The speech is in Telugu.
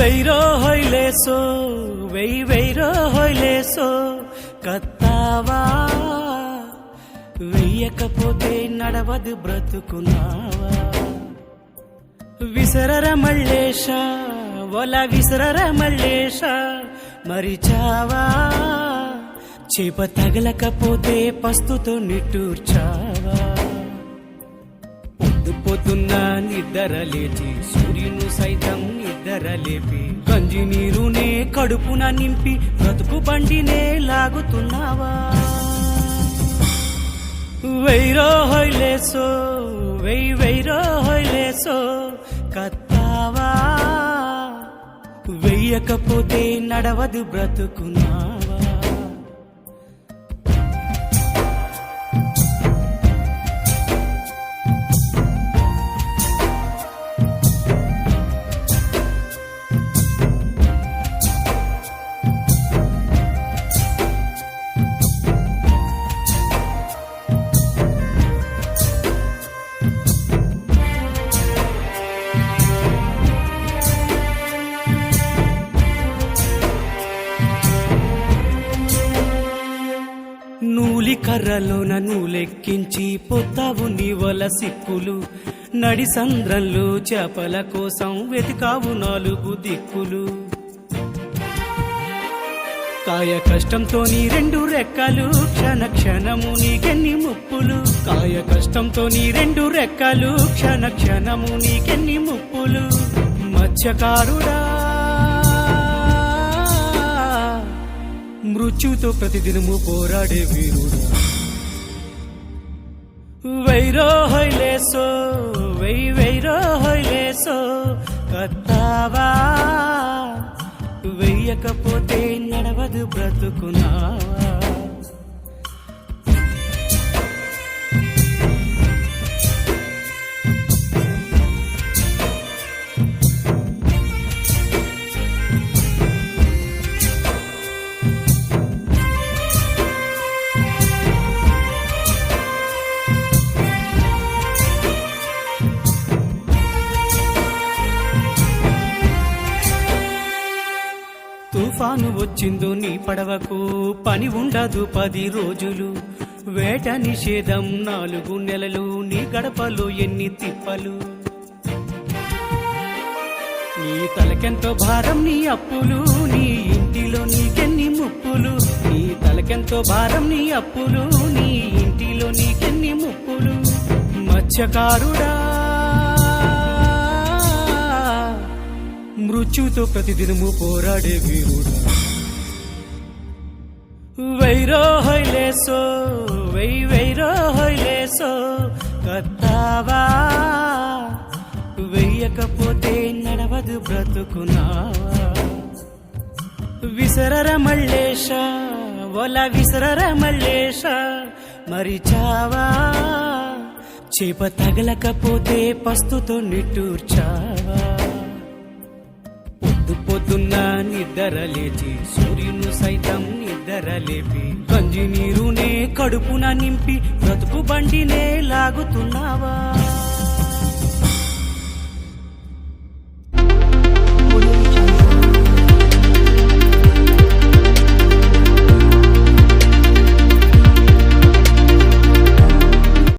వెయ్యో హొయ్లేసో వెయ్యో హొయ్లేసో కత్తావా వెయ్యకపోతే నడవదు బ్రతుకున్నావా విసరర మల్లేశ ఒల విసరర మల్లేశ మరిచావా చేప తగలకపోతే పస్తుతో నిట్టూర్చావా పొద్దున్న నిద్ర లేచి సూర్యును సైతం నిద్ర లేపి గంజి నీరునే కడుపున నింపి బ్రతుకు బండినే లాగుతున్నావా వెయ్యో హొయ్లేసో వెయ్యో హొయ్లేసో కత్తావా వెయ్యకపోతే నడవదు బ్రతుకున్నావా నూలి కర్రలోన నూలెక్కించి పొత్తావు నీ వల సిక్కులు నడి సంద్రంలో చేపల కోసం వెతికావు 4 దిక్కులు కాయ కష్టంతో నీ 2 రెక్కలు క్షణ క్షణము నీకెన్ని ముప్పులు కాయ కష్టంతో నీ 2 రెక్కలు క్షణ క్షణము నీకెన్ని ముప్పులు మత్స్యకారుడా మృత్యుతో ప్రతిదినము పోరాడే వీరుడు వెయ్యో హొయ్లేసో వెయ్యో హొయ్లేసో కత్తావా వెయ్యకపోతే నడవదు బ్రతుకున్నావా తుఫాను వచ్చిందో నీ పడవకు పని ఉండదు 10 రోజులు వేట నిషేధం 4 నెలలు నీ గడపలో ఎన్ని తిప్పలు నీ తలకెంతో భారం నీ అప్పులు నీ ఇంటిలో నీకెన్ని ముప్పులు నీ తలకెంతో భారం నీ అప్పులు నీ ఇంటిలో నీకెన్ని ముప్పులు మత్స్యకారుడా మృత్యుతో ప్రతిదినము పోరాడే వీరుడు వెయ్యో హొయ్లేసో వెయ్యో హొయ్లేసో కత్తావా వెయ్యకపోతే నడవదు బ్రతుకున్నావా విసరర మల్లేశ ఒల విసరర మల్లేశ మరిచావా చేప తగలకపోతే పస్తుతో నిట్టూర్చావా పొద్దున్న నిద్ర లేచి సూర్యును సైతం నిద్ర లేపి గంజి నీరునే కడుపున నింపి బ్రతుకు బండినే లాగుతున్నావా